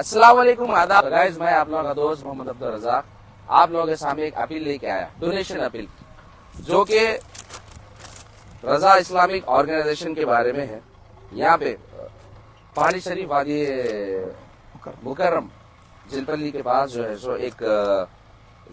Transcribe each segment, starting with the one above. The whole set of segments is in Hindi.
अस्सलाम वालेकुम, आदाब गाइस। मैं आप लोगों का दोस्त मोहम्मद अब्दुल रज़ाक आप लोगों के सामने एक अपील लेके आया, डोनेशन अपील, जो कि रजा इस्लामिक ऑर्गेनाइजेशन के बारे में है। यहाँ पे पानी शरीफ वादी मुकर्रम जिनपल्ली के पास जो है सो एक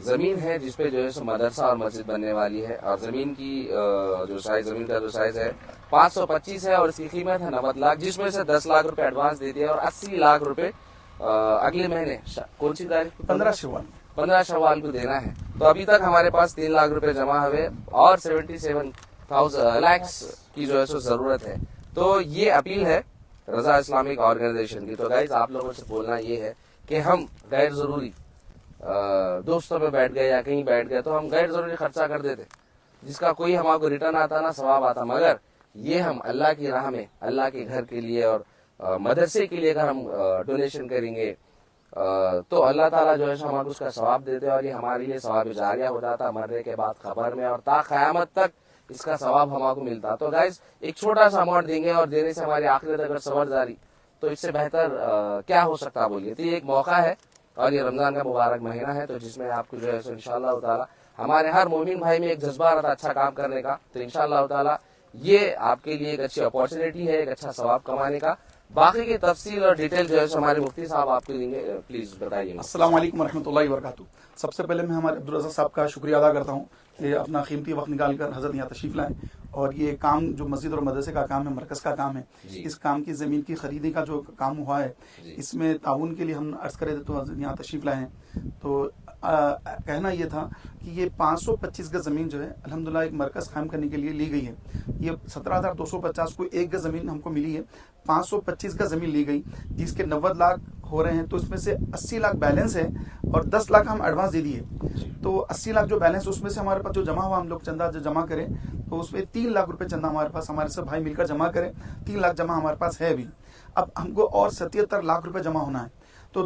जमीन है जिसपे जो है सो मदरसा और मस्जिद बनने वाली है। और जमीन की जो साइज, जमीन का जो साइज है 525 है और इसकी कीमत है 90 लाख, जिसमें से 10 लाख रुपए एडवांस दे दिया और 80 लाख रुपए अगले महीने कौन सी तारीख, 15 शवाल को देना है। तो अभी तक हमारे पास 3 लाख रुपए जमा हुए और 77,000 लैक्स की जो है सो जरूरत है। तो ये अपील है रजा इस्लामिक ऑर्गेनाइजेशन की। तो गाइज आप लोगों से बोलना ये है कि हम गैर जरूरी दोस्तों में बैठ गए या कहीं बैठ गए तो हम गैर जरूरी खर्चा कर देते, जिसका कोई हमको रिटर्न आता ना सवाब आता। मगर ये हम अल्लाह की राह में, अल्लाह के घर के लिए और मदरसे के लिए अगर हम डोनेशन करेंगे तो अल्लाह ताला जो है हमको उसका सवाब देते और ये हमारे लिए सवाब जारिया हो जाता मरने के बाद खबर में, और ता क़यामत तक इसका सवाब हमको मिलता। तो गाइज एक छोटा सा अमाउंट देंगे और देने से हमारी आखिरत अगर सवर जारी, तो इससे बेहतर क्या हो सकता बोलिए। तो ये एक मौका है और ये रमजान का मुबारक महीना है, तो जिसमें आपको जो है सो इंशाअल्लाह ताला हमारे हर मोमिन भाई में एक जज्बा रहता अच्छा काम करने का। तो इंशाअल्लाह ताला ये आपके लिए एक अच्छी अपॉर्चुनिटी है, एक अच्छा सवाब कमाने का। बाकी की तफसील और डिटेल जो है हमारे मुफ्ती साहब आपको देंगे, प्लीज बताइए। अस्सलाम वालेकुम रहमतुल्लाहि व बरकातुहू। सबसे पहले मैं हमारे अब्दुल रज़ाक साहब का शुक्रिया अदा करता हूँ कि अपना कीमती वक्त निकालकर हजरत यहाँ तशरीफ लाएं और ये काम जो मस्जिद और मदरसे का काम है, मरकज़ का काम है, इस काम की ज़मीन की खरीदी का जो काम हुआ है, इसमें ताउन के लिए हम अर्ज़ करें तो यहाँ तशरीफ लाए हैं। तो कहना ये था कि ये 525 गज ज़मीन जो है अल्हम्दुलिल्लाह एक मरकज़ कायम करने के लिए ली गई है। ये 17,250 को एक गज ज़मीन हमको मिली है, 525 गज ज़मीन ली गई जिसके 90 लाख हो रहे हैं। तो इसमें से 80 लाख बैलेंस है और 10 लाख हम एडवांस दे दिए। तो 80 लाख जो बैलेंस, उसमें से हमारे पास जो जमा हुआ, हम लोग चंदा जो जमा करें तो उसमें 3 लाख रुपए चंदा हमारे पास, हमारे सब भाई मिलकर जमा करें, 3 लाख जमा हमारे पास है अभी। अब हमको और 77 लाख रुपए जमा होना है। तो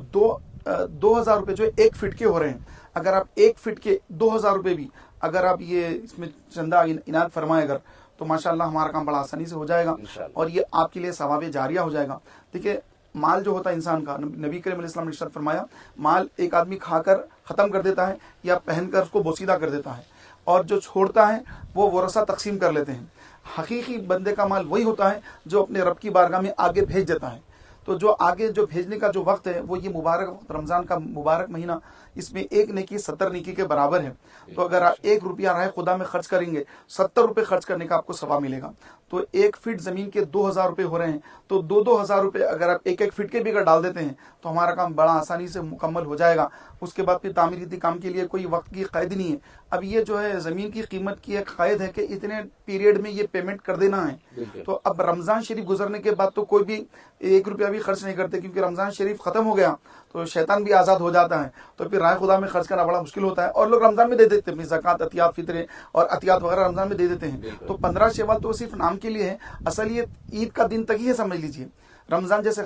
2,000 रुपए जो 1 फीट के हो रहे हैं, अगर आप 1 फीट के 2,000 रुपए भी अगर आप ये इसमें चंदा इनायत फरमाए अगर, तो माशाल्लाह हमारा काम बड़ा आसानी से हो जाएगा और ये आपके लिए सवाब जारिया हो जाएगा। देखिए माल जो होता है इंसान का, नबी करीम अलैहि सलाम ने इरशाद फरमाया, माल एक आदमी खाकर ख़त्म कर देता है या पहनकर उसको बोसीदा कर देता है, और जो छोड़ता है वो वरसा तकसीम कर लेते हैं। हकीकी बंदे का माल वही होता है जो अपने रब की बारगाह में आगे भेज देता है। तो जो आगे जो भेजने का जो वक्त है वो ये मुबारक वक्त, रमज़ान का मुबारक महीना, इसमें एक नेकी 70 नेकी के बराबर है। तो अगर आप 1 रुपया राह खुदा में खर्च करेंगे, 70 रुपये खर्च करने का आपको सवाब मिलेगा। तो 1 फीट ज़मीन के 2,000 रुपये हो रहे हैं, तो 2,000 रुपये अगर आप एक फीट के भी अगर डाल देते हैं तो हमारा काम बड़ा आसानी से मुकम्मल हो जाएगा। उसके बाद फिर तामीराती काम के लिए कोई वक्त की क़ैद नहीं है। अब ये जो है ज़मीन की कीमत की एक क़ैद है कि इतने पीरियड में ये पेमेंट कर देना है। तो अब रमज़ान शरीफ गुजरने के बाद तो कोई भी 1 रुपया भी खर्च नहीं करते, क्योंकि रमज़ान शरीफ ख़त्म हो गया तो शैतान भी आज़ाद हो जाता है। तो फिर राह खुदा में खर्च करना बड़ा मुश्किल होता है और लोग रमज़ान में दे देते हैं, ज़कात, अतियात, फित्रे और अतियात वगैरह रमज़ान में दे देते हैं। तो 15 शवाल तो सिर्फ नाम के लिए है, असल ये ईद का दिन तक ही है, समझ लीजिए। रमज़ान जैसे